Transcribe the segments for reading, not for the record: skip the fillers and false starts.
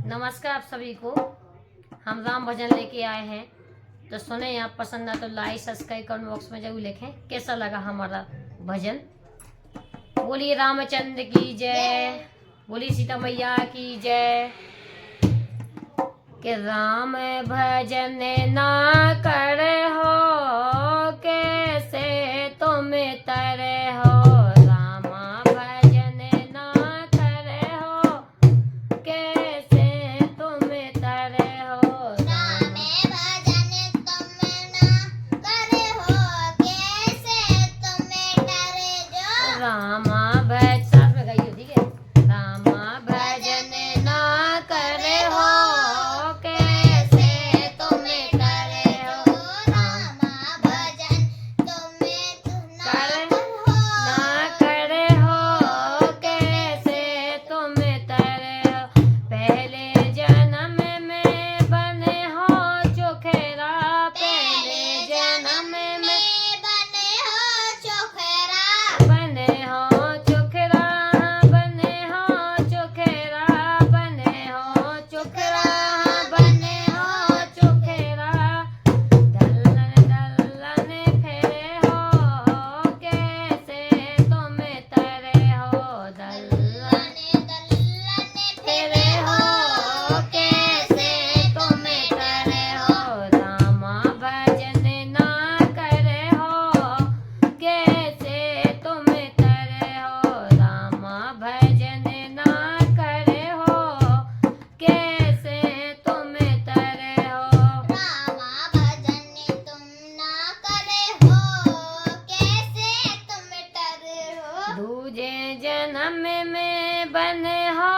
नमस्कार आप सभी को। हम राम भजन लेके आए हैं, तो सुने। आप पसंद आए तो लाइक सब्सक्राइब कमेंट बॉक्स में जरूर लिखें कैसा लगा हमारा भजन। बोलिए रामचंद्र की जय, बोलिए सीता मैया की जय। कि राम भजन ना कर हो कैसे तुम तरे हो, राम भजन ना कर हो कैसे तुम तरे हो, राम भजन तुम ना करे हो कैसे तुम डरे जो। राम भजन साथ में गाइए, ठीक है। राम भजन ना करे हो कैसे तुम तरे हो, राम भजन तुम ना करे हो कैसे तुम तरे हो। पहले जन्म में बने हो चोखेरा, पहले जन्म में बने हो चोखेरा, बने हो चोखेरा, बने हो चोखेरा, बने हो चोखेरा, बने हो चोखेरा। दल्लन दल्लन फेरे हो कैसे तुम तरे हो, दल्लन फेरे हो कैसे तुम तरे हो। राम भजन ना करे हो कैसे तुम तरे हो, राम भजन ना करे हो कैसे तुम तरे हो। राम भजन तुम ना करे हो कैसे तुम डरे हो। दूजे जन्म में बने हो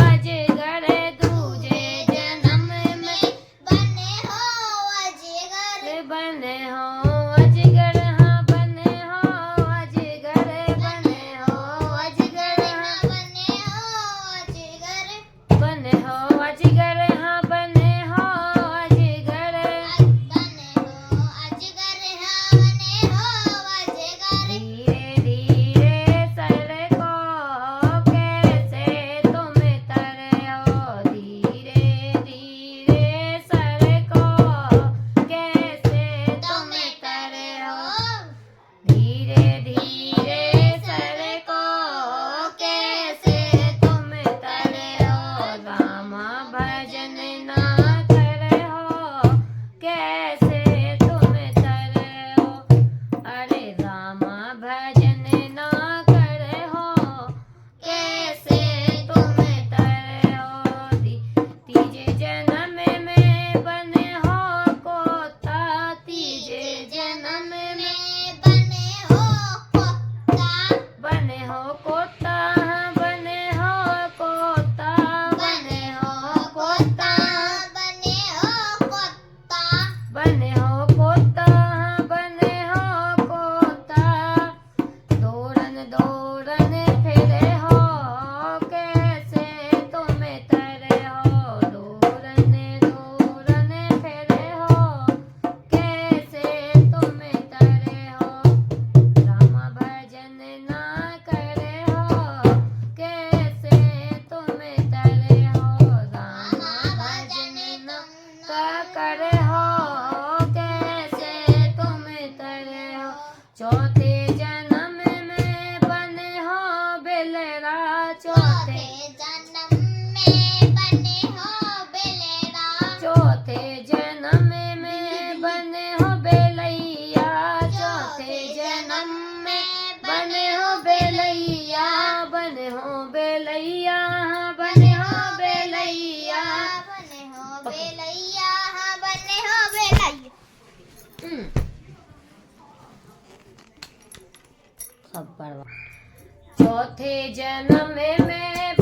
अजगर, दूजे जन्म में बने हो अजगर, बने हो अजगर, हाँ बने हो अजगर, बने हो अजगर, हाँ बने हो अजगर, बने हो अजगर, हाँ बने हो अजगर। बने हो अजगर, हाँ बने हो अजगर। धीरे धीरे सर को कैसे तुम तरे हो, धीरे धीरे सर को कैसे तुम तरे हो, धीरे धीरे सर को कैसे तुम तरे हो। राम भजन ना करे हो कैसे तुम तरे हो, अरे राम भजन ना करे हो कैसे तुम तरे हो। तीजे जन्म में बने हो कोता, तीजे जन्म में बने हो कोता, बने हो कोता, बने हो कोता, बने हो कोता, बने हो कोता, बने हो कोता, बने हो कोता। दोरन दोरन फिरे हो कैसे तुम तरे हो, दोरन दोरन फिरे हो कैसे तुम तरे हो। राम भजन ना करे हो कैसे तुम तरे हो, राम भजन ना करे हो कैसे तुम तरे हो। चौथे जन्म में बने हो बेलरा, चौथे जन्म में बने हो बेलेरा, चौथे जन्म में बने हो बेलैया, चौथे जन्म में बने हो बेलैया, बने हो बेलैया, बने हो बेलैया। बने हो बेलैया, हाँ बने हो बेलैया। सब बर्बाद। चौथे जन्म में